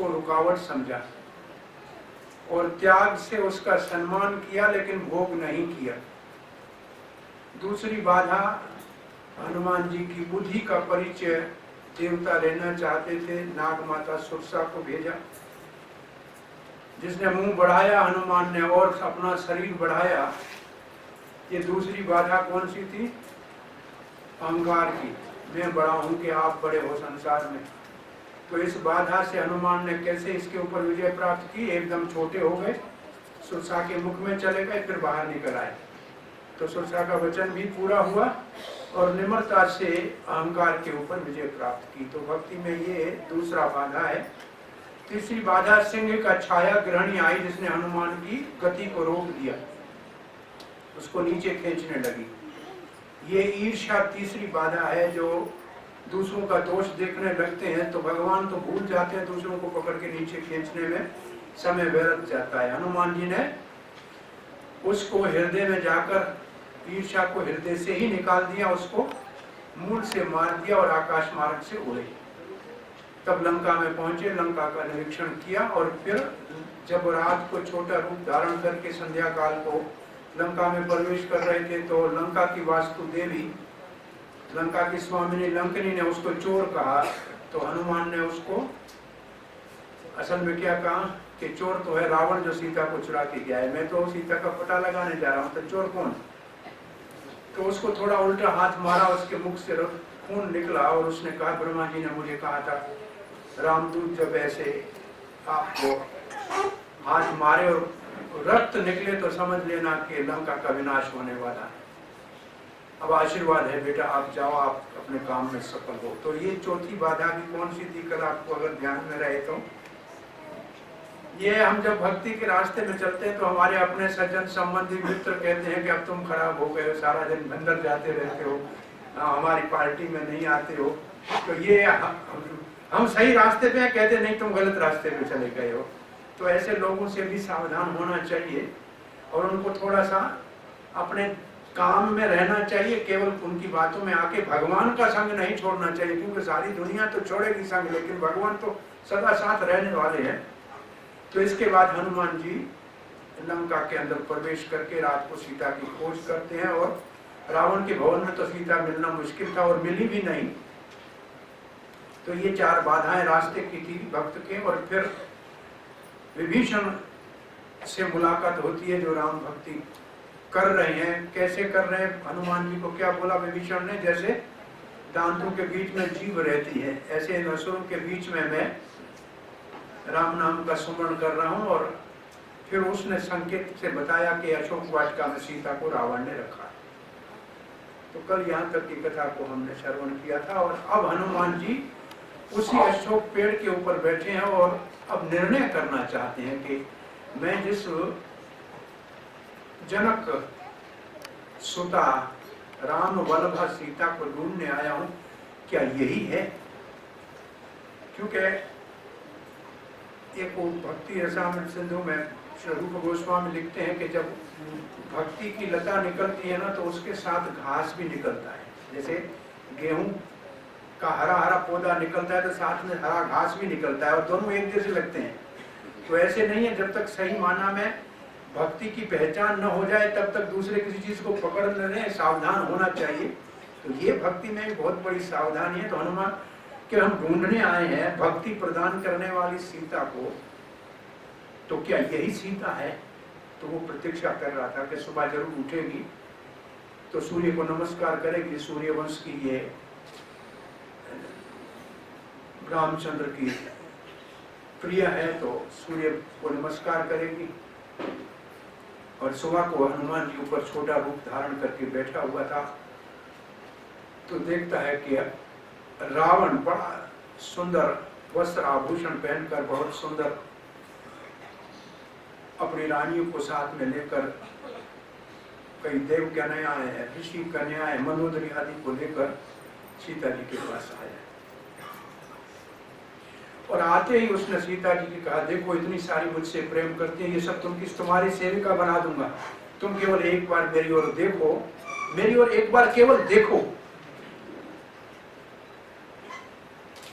को रुकावट समझा और त्याग से उसका सम्मान किया, लेकिन भोग नहीं किया। दूसरी बाधा, हनुमान जी की बुद्धि का परिचय देवता लेना चाहते थे, नाग माता सुरसा को भेजा, जिसने मुंह बढ़ाया हनुमान ने और अपना शरीर बढ़ाया। ये दूसरी बाधा कौन सी थी? अहंकार की, मैं बड़ा हूं कि आप बड़े हो संसार में। तो इस बाधा से हनुमान ने कैसे इसके ऊपर विजय प्राप्त की? एकदम छोटे हो गए, सुरसा के मुख में चले गए, फिर बाहर निकल आए। तो सुरसा का वचन भी पूरा हुआ और निम्रता से अहंकार के ऊपर विजय प्राप्त की। तो भक्ति में ये दूसरा बाधा है। तीसरी बाधा, सिंह का छाया ग्रहणी आई, जिसने हनुमान की गति को रोक दिया, उसको नीचे खींचने लगी। ये ईर्ष्या तीसरी बाधा है। जो दूसरों का दोष देखने लगते हैं तो भगवान तो भूल जाते हैं, दूसरों को पकड़ के नीचे खींचने में समय व्यर्थ जाता है। हनुमान जी ने उसको हृदय में जाकर ईर्ष्या को हृदय से ही निकाल दिया, उसको मूल से मार दिया और आकाश मार्ग से उड़े। तब लंका में पहुंचे, लंका का निरीक्षण किया और फिर जब रात को छोटा रूप धारण करके संध्या काल को लंका में प्रवेश कर रहे थे तो लंका की वास्तु देवी, लंका की स्वामिनी लंकनी ने उसको चोर कहा। तो हनुमान ने उसको असल में क्या कहा कि चोर तो है रावण जो सीता को चुरा के गया है, मैं तो सीता का पता लगाने जा रहा हूँ, तो चोर कौन? तो उसको थोड़ा उल्टा हाथ मारा, उसके मुख से खून निकला और उसने कहा ब्रह्मा जी ने मुझे कहा था, रामदूत जब ऐसे आपको हाथ मारे और रक्त निकले तो समझ लेना कि लंका का विनाश होने वाला है। अब आशीर्वाद है बेटा, आप जाओ, आप अपने काम में सफल हो। तो ये चौथी बाधा भी कौन सी थी, कल आपको अगर ध्यान में रहे तो ये, हम जब भक्ति के रास्ते में चलते हैं तो हमारे अपने सज्जन संबंधी मित्र कहते हैं कि अब तुम खराब हो गए हो, सारा दिन अंदर जाते रहते हो, हमारी पार्टी में नहीं आते हो। तो ये हम सही रास्ते पे हैं, कहते नहीं तुम गलत रास्ते पे चले गए हो। तो ऐसे लोगों से भी सावधान होना चाहिए और उनको थोड़ा सा अपने काम में रहना चाहिए, केवल उनकी बातों में आके भगवान का संग नहीं छोड़ना चाहिए, क्योंकि सारी दुनिया तो छोड़ेगी संग, लेकिन भगवान तो सदा साथ रहने वाले हैं। तो इसके बाद हनुमान जी लंका के अंदर प्रवेश करके रात को सीता की खोज करते हैं और रावण के भवन में तो सीता मिलना मुश्किल था और मिली भी नहीं। तो ये चार बाधाएं रास्ते की थी भक्त के। और फिर विभीषण से मुलाकात होती है जो राम भक्ति कर रहे हैं। कैसे कर रहे हैं? हनुमान जी को क्या बोला विभीषण ने, जैसे दांतों के बीच में जीभ रहती है, ऐसे इन असुरों के बीच में मैं राम नाम का सुमरण कर रहा हूं। और फिर उसने संकेत से बताया कि अशोक वाटिका में सीता को रावण ने रखा। तो कल यहाँ तक की कथा को हमने श्रवण किया था और अब हनुमान जी उसी अशोक पेड़ के ऊपर बैठे हैं और अब निर्णय करना चाहते हैं कि मैं जिस जनक सुता राम वल्लभा सीता को ढूंढने आया हूं, क्या यही है? क्योंकि एक भक्ति रसामृत सिंधु में श्री रूप गोस्वामी लिखते हैं कि जब भक्ति की लता निकलती है ना तो उसके साथ घास भी निकलता है। जैसे गेहूं का हरा हरा पौधा निकलता है तो साथ में हरा घास भी निकलता है और दोनों एक जैसे लगते हैं। तो ऐसे नहीं है, जब तक सही माना में भक्ति की पहचान न हो जाए तब तक दूसरे किसी चीज को पकड़ लेने, सावधान होना चाहिए। तो ये भक्ति में भी बहुत बड़ी सावधानी है। तो हनुमान कि हम ढूंढने आए हैं भक्ति प्रदान करने वाली सीता को, तो क्या यही सीता है? तो वो प्रतीक्षा कर रहा था कि सुबह जरूर उठेगी तो सूर्य को नमस्कार करेगी। सूर्य वंश की ये रामचंद्र की प्रिय है तो सूर्य को नमस्कार करेगी। और सुबह को हनुमान जी ऊपर छोटा रूप धारण करके बैठा हुआ था तो देखता है कि रावण बड़ा सुंदर वस्त्र आभूषण पहनकर, बहुत सुंदर अपनी रानियों को साथ में लेकर, कई देव कन्याएं हैं, ऋषि कन्याएं, मनोदरी आदि को लेकर सीता जी के पास आया। और आते ही उसने सीता जी की कहा, देखो इतनी सारी मुझसे प्रेम करती है, ये सब तुम्हारी सेविका बना दूंगा, तुम केवल एक बार मेरी ओर देखो, मेरी ओर एक बार केवल देखो।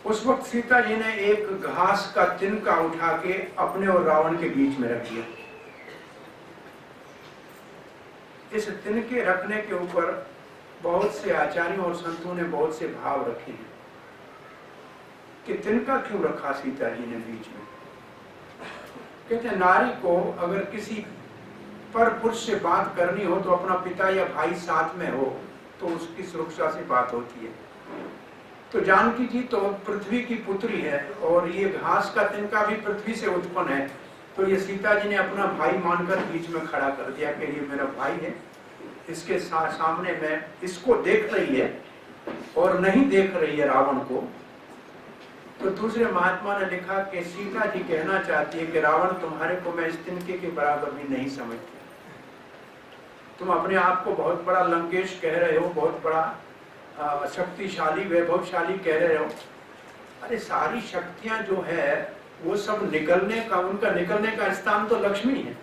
उस वक्त सीता जी ने एक घास का तिनका उठा के अपने और रावण के बीच में रख दिया। इस तिनके रखने के ऊपर बहुत से आचार्यों और संतों ने बहुत से भाव रखे हैं कि तिनका क्यों रखा सीता जी ने बीच में। कहते हैं नारी को अगर किसी पर पुरुष से बात करनी हो तो अपना पिता या भाई साथ में हो तो उसकी सुरक्षा से बात होती है। तो जानकी जी तो पृथ्वी की पुत्री है और ये घास का तिनका भी पृथ्वी से उत्पन्न है, तो ये सीता जी ने अपना भाई मानकर बीच में खड़ा कर दिया कि ये मेरा भाई है, इसके सामने में इसको देख रही है और नहीं देख रही है रावण को। तो दूसरे महात्मा ने लिखा कि सीता जी कहना चाहती है कि रावण तुम्हारे को मैं इस तिनके के बराबर भी नहीं समझती। तुम अपने आप को बहुत बड़ा लंकेश कह रहे हो, बहुत बड़ा शक्तिशाली वैभवशाली कह रहे हो। अरे सारी शक्तियां जो है वो सब निकलने का, उनका निकलने का स्थान तो लक्ष्मी है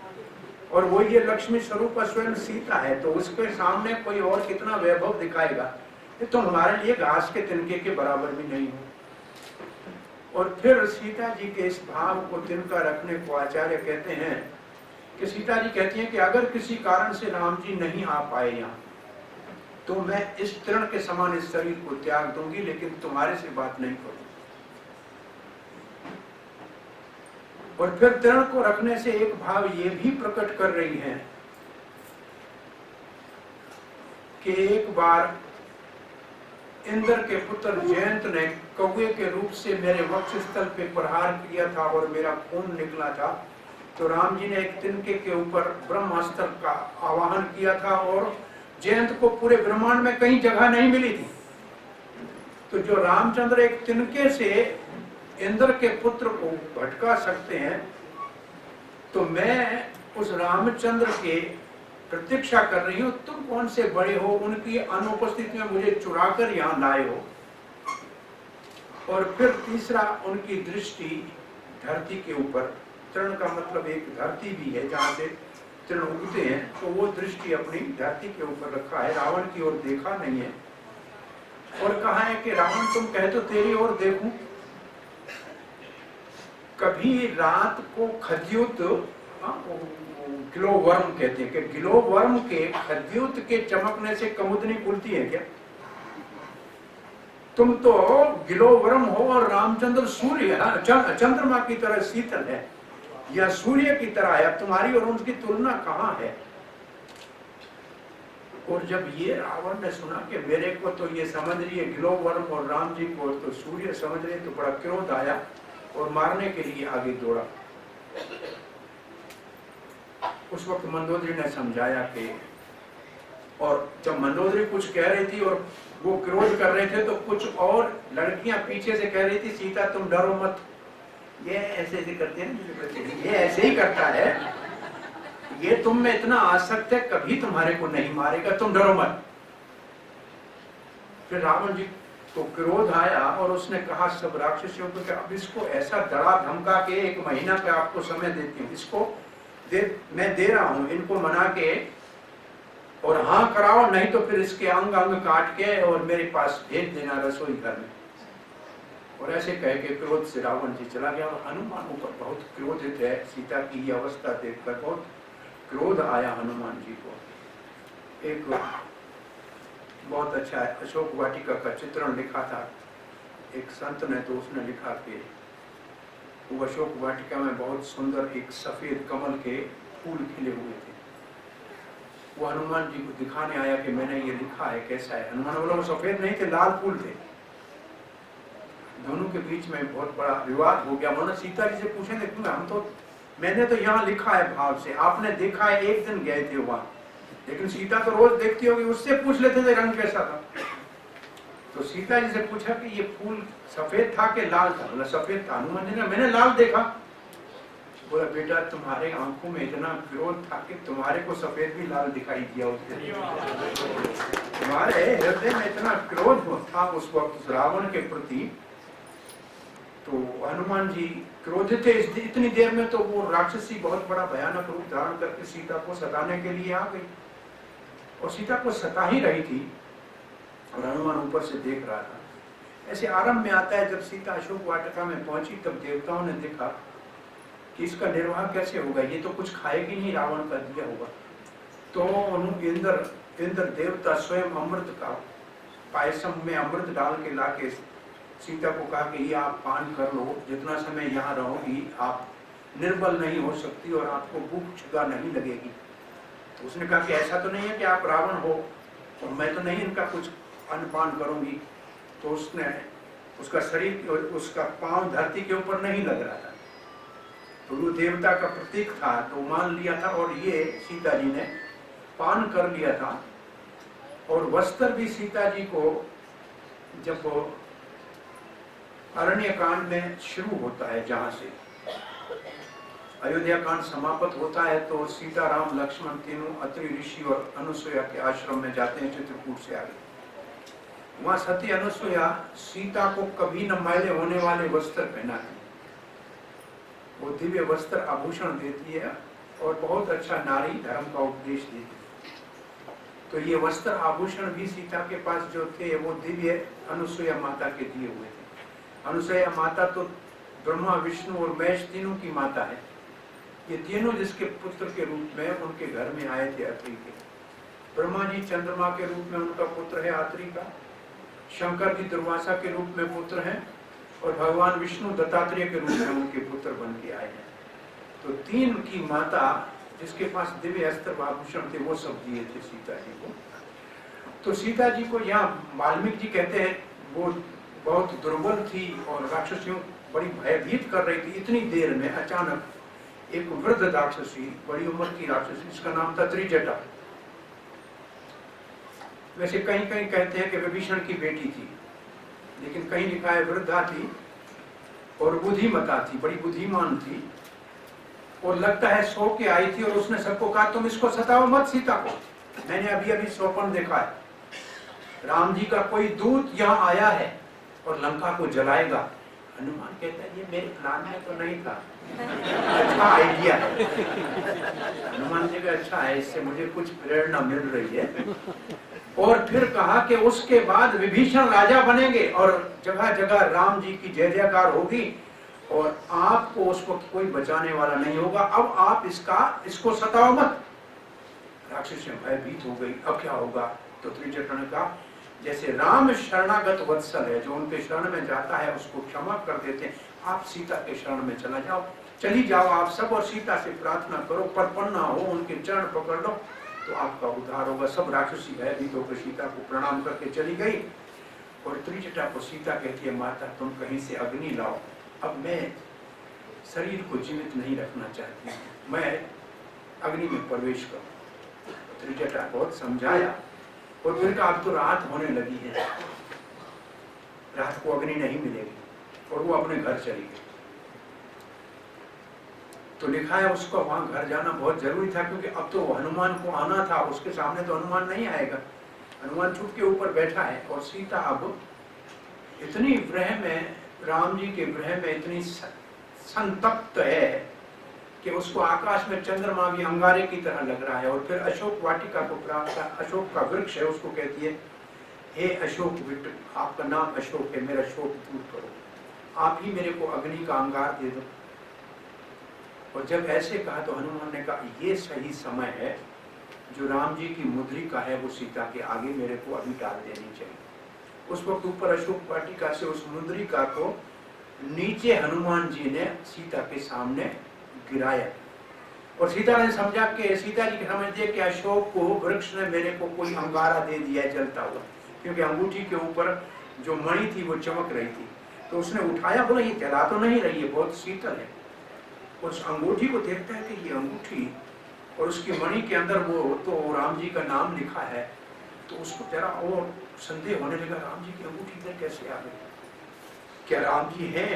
और वो ये लक्ष्मी स्वरूप स्वयं सीता है, तो उसके सामने कोई और कितना वैभव दिखाएगा। ये तो हमारे लिए घास के तिनके के बराबर भी नहीं हो। और फिर सीता जी के इस भाव को तिनका रखने को आचार्य कहते हैं कि सीता जी कहती हैं कि अगर किसी कारण से राम जी नहीं आ पाए यहाँ तो मैं इस तृण के समान इस शरीर को त्याग दूंगी, लेकिन तुम्हारे से बात नहीं करूंगी। और फिर तृण को रखने से एक भाव ये भी प्रकट कर रही है कि एक बार इंद्र के पुत्र जयंत ने कौवे के रूप से मेरे वक्षस्थल पे प्रहार किया था और मेरा खून निकला था, तो राम जी ने एक तिनके के ऊपर ब्रह्मास्त्र का आवाहन किया था और जयंत को पूरे ब्रह्मांड में कहीं जगह नहीं मिली थी। तो जो रामचंद्र एक तिनके से इंद्र के पुत्र को भटका सकते हैं, तो मैं उस रामचंद्र के प्रतीक्षा कर रही हूं, तुम कौन से बड़े हो, उनकी अनुपस्थिति में मुझे चुरा कर यहां लाए हो। और फिर तीसरा उनकी दृष्टि धरती के ऊपर, तृण का मतलब एक धरती भी है जहां से तृण उगते हैं, तो वो दृष्टि अपनी धरती के ऊपर रखा है, रावण की ओर देखा नहीं है। और कहा है कि रावण तुम कहे तो तेरी ओर देखूं। कभी रात को खद्युत, गिलोवर्म कहते हैं कि गिलोवर्म के खद्युत के चमकने से कमुदनी खुलती है क्या? तुम तो गिलोवर्म हो और रामचंद्र सूर्य चंद्रमा की तरह शीतल है या सूर्य की तरह है, तुम्हारी और उनकी तुलना कहाँ है? और जब ये रावण ने सुना कि मेरे को तो ये समझ रही है गिलोवर्म और राम जी को तो सूर्य समझ रहे, तो बड़ा क्रोध आया और मारने के लिए आगे दौड़ा। उस वक्त मंदोदरी ने समझाया कि, और जब मंदोदरी कुछ कह रही थी और वो क्रोध कर रहे थे, तो कुछ और लड़कियां पीछे से कह रही थी सीता तुम डरो मत, ये ऐसे ऐसे करते हैं, ये ऐसे ही करता है, ये तुम में इतना आसक्त है, कभी तुम्हारे को नहीं मारेगा, तुम डरो मत। फिर रावण जी को क्रोध आया और उसने कहा सब राक्षसियों को कि अब इसको ऐसा डरा धमका के 1 महीना का आपको समय देती हूँ, इसको मैं दे रहा हूँ, इनको मना के और हाँ कराओ, नहीं तो फिर इसके अंग अंग काट के और मेरे पास भेज देना रसोई घर में। और ऐसे कह के क्रोध से रावण जी चला गया। और हनुमान ऊपर बहुत क्रोधित है, सीता की अवस्था देखकर बहुत क्रोध आया हनुमान जी को। एक बहुत अच्छा अशोक वाटिका का चित्रण लिखा था एक संत ने, तो उसने लिखा कि वो अशोक वाटिका में बहुत सुंदर एक सफेद कमल के फूल खिले हुए थे। वो हनुमान जी को दिखाने आया कि मैंने ये लिखा है, कैसा है? हनुमान बोला वो सफेद नहीं थे, लाल फूल थे। दोनों के बीच में बहुत बड़ा विवाद हो गया। उन्होंने सीता जी से पूछेंगे क्यों? हम तो, मैंने तो यहाँ लिखा है भाव से, आपने देखा है, एक दिन गए थे वहां, लेकिन सीता तो रोज देखती होगी, उससे पूछ लेते थे रंग कैसा था। तो सीता जी से पूछा कि ये फूल सफेद था कि लाल था? बोला सफेद था। हनुमान जी ने मैंने लाल देखा। बोला बेटा तुम्हारे आंखों में इतना क्रोध था कि तुम्हारे को सफेद भी लाल दिखाई दिया उस दिन। तुम्हारे हृदय में इतना क्रोध था उस वक्त रावण के प्रति। तो हनुमान जी क्रोधित थे इतनी देर में, तो वो राक्षसी बहुत बड़ा भयानक रूप धारण करके सीता को सताने के लिए आ गई और सीता को सता ही रही थी और हनुमान ऊपर से देख रहा था। ऐसे आरंभ में आता है, जब सीता अशोक वाटिका में पहुंची तब देवताओं ने देखा कि इसका निर्वाह कैसे होगा, ये तो कुछ खाएगी नहीं, रावण का दिया होगा। तो उन्होंने इंद्र देवता स्वयं अमृत का पायसम में अमृत डाल के लाके सीता को कहा कि ये आप पान कर लो, जितना समय यहाँ रहोगी आप निर्बल नहीं हो सकती और आपको भूख क्षुधा नहीं लगेगी। तो उसने कहा कि ऐसा तो नहीं है कि आप रावण हो और मैं तो नहीं इनका कुछ अन्नपान करूंगी। तो उसने उसका शरीर और उसका पांव धरती के ऊपर नहीं लग रहा था, तो वो देवता का प्रतीक था, तो मान लिया था और ये सीता जी ने पान कर लिया था। और वस्त्र भी सीता जी को जब अरण्य कांड में शुरू होता है, जहां से अयोध्या कांड समाप्त होता है, तो सीता राम लक्ष्मण तीनों अत्रि ऋषि और अनुसुईया के आश्रम में जाते हैं चित्रकूट से आगे। वहां सती अनुसुईया सीता को कभी न मैले होने वाले वस्त्र पहनाती, वो दिव्य वस्त्र आभूषण देती है और बहुत अच्छा नारी धर्म का उपदेश देती है। तो ये वस्त्र आभूषण भी सीता के पास जो थे वो दिव्य अनुसुईया माता के दिए हुए थे। अनुसुईया माता तो ब्रह्मा विष्णु और महेश तीनों की माता है। ये तीनों जिसके पुत्र के रूप में उनके घर में आए थे अत्रि के। ब्रह्मा जी चंद्रमा के रूप में उनका पुत्र है अत्रि का, शंकर जी दुर्वासा के रूप में पुत्र हैं और भगवान विष्णु दत्तात्रेय के रूप में उनके पुत्र बन के आए हैं। तो तीन की माता जिसके पास दिव्य अस्त्र आभूषण थे वो सब दिए थे सीता जी को। तो सीता जी को यहाँ वाल्मीकि जी कहते हैं वो बहुत दुर्बल थी और राक्षसियों बड़ी भयभीत कर रही थी। इतनी देर में अचानक एक वृद्ध राक्षसी, बड़ी उम्र की राक्षसी, जिसका नाम था त्रिजटा, वैसे कहीं कहीं कहते हैं कि विभीषण की बेटी थी, लेकिन कहीं लिखा है वृद्धा थी और बुद्धिमता थी, बड़ी बुद्धिमान थी और लगता है सो के आई थी। और उसने सबको कहा तुम इसको सताओ मत सीता को, मैंने अभी अभी स्वप्न देखा है, राम जी का कोई दूत यहाँ आया है और लंका को जलाएगा। हनुमान कहता है ये मेरे प्लान में तो नहीं था, अच्छा आइडिया है। हनुमान जी का अच्छा है, इससे मुझे कुछ प्रेरणा मिल रही है। और फिर कहा कि उसके बाद विभीषण राजा बनेंगे और जगह जगह राम जी की जय जयकार होगी और आपको उसको कोई बचाने वाला नहीं होगा, अब आप इसको सताओ मत। राक्षसियां भयभीत हो गई, अब क्या होगा? तो त्रिजटा ने कहा जैसे राम शरणागत वत्सल है, जो उनके शरण में जाता है उसको क्षमा कर देते हैं, आप सीता के शरण में चली जाओ आप सब और सीता से प्रार्थना करो, परपन्ना हो, उनके चरण पकड़ लो तो आपका उद्धार होगा। सब राक्षसी भयभीत होकर सीता को प्रणाम करके चली गई और त्रिजटा को सीता कहती है माता तुम कहीं से अग्नि लाओ, अब मैं शरीर को जीवित नहीं रखना चाहती, मैं अग्नि में प्रवेश करूं। त्रिजटा बहुत समझाया और फिर कहा अब तो रात होने लगी है, रात को अग्नि नहीं मिलेगी, और वो अपने घर चली गई। तो लिखा है उसको वहां घर जाना बहुत जरूरी था, क्योंकि अब तो हनुमान को आना था, उसके सामने तो हनुमान नहीं आएगा, हनुमान छुप के ऊपर बैठा है। और सीता अब इतनी विरह में, राम जी के विरह में इतनी संतप्त है कि उसको आकाश में चंद्रमा भी अंगारे की तरह लग रहा है। और फिर अशोक वाटिका को प्राप्त, अशोक का वृक्ष है, उसको कहती है हे अशोक वृक्ष, आपका नाम अशोक है, मेरा शोक दूर करो, आप ही मेरे को अग्नि का अंगार दे दो। और जब ऐसे कहा तो हनुमान ने कहा ये सही समय है, जो राम जी की मुद्रिका है वो सीता के आगे मेरे को अभी डाल देनी चाहिए। उस वक्त ऊपर अशोक वाटिका से उस मुद्रिका को नीचे हनुमान जी ने सीता के सामने गिराया और सीता ने समझा कि सीता जी समझ दिया कि अशोक को वृक्ष ने मेरे को कोई अंगारा दे दिया जलता हुआ, क्योंकि अंगूठी के ऊपर जो मणि थी वो चमक रही थी। तो उसने उठाया, बोला ये जला तो नहीं रही है, बहुत शीतल है। उस अंगूठी को देखता है कि ये अंगूठी और उसकी मणि के अंदर वो तो राम जी का नाम लिखा है, तो उसको जरा और संदेह होने लगा, राम जी की अंगूठी इधर कैसे आ गई, क्या राम जी है,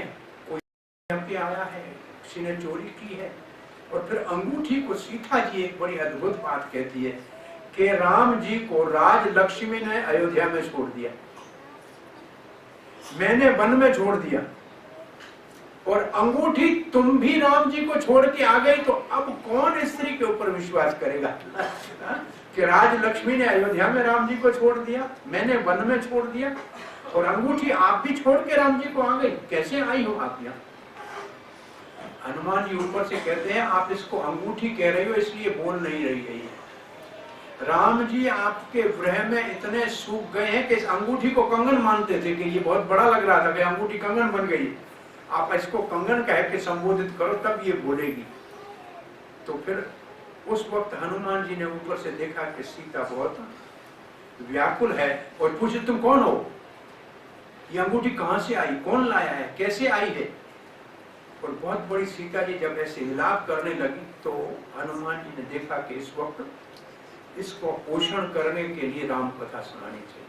कोई आया है, किसी ने चोरी की है। और फिर अंगूठी को सीता जी एक बड़ी अद्भुत बात कहती है कि राम जी को राज लक्ष्मी ने अयोध्या में छोड़ दिया, मैंने वन में छोड़ दिया, और अंगूठी तुम भी राम जी को छोड़ के आ गई, तो अब कौन स्त्री के ऊपर विश्वास करेगा कि राज लक्ष्मी ने अयोध्या में राम जी को छोड़ दिया, मैंने वन में छोड़ दिया। और अंगूठी आप भी छोड़ के राम जी को आ गई, कैसे आई हो आप यहाँ? हनुमान जी ऊपर से कहते हैं आप इसको अंगूठी कह रही हो इसलिए बोल नहीं रही है ये। राम जी आपके विरह में इतने सूख गए हैं कि इस अंगूठी को कंगन मानते थे कि ये बहुत बड़ा लग रहा था कि अंगूठी कंगन बन गई, आप इसको कंगन कह के संबोधित करो तब ये बोलेगी। तो फिर उस वक्त हनुमान जी ने ऊपर से देखा कि सीता बहुत व्याकुल है और पूछे तुम कौन हो, ये अंगूठी कहां से आई, कौन लाया है, कैसे आई है? और बहुत बड़ी सीता जी जब ऐसे हिलाप करने लगी तो हनुमान जी ने देखा कि इस वक्त इसको पोषण करने के लिए राम कथा सुनानी चाहिए।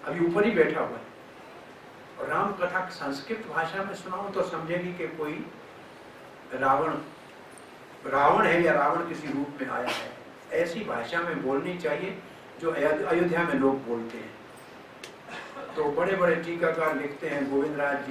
अभी ऊपर ही बैठा हुआ है और राम कथा संस्कृत भाषा में सुनाऊं तो समझेगी कि कोई रावण है या रावण किसी रूप में आया है। ऐसी भाषा में बोलनी चाहिए जो अयोध्या में लोग बोलते हैं। तो बड़े बड़े टीकाकार लिखते हैं, गोविंद राज जी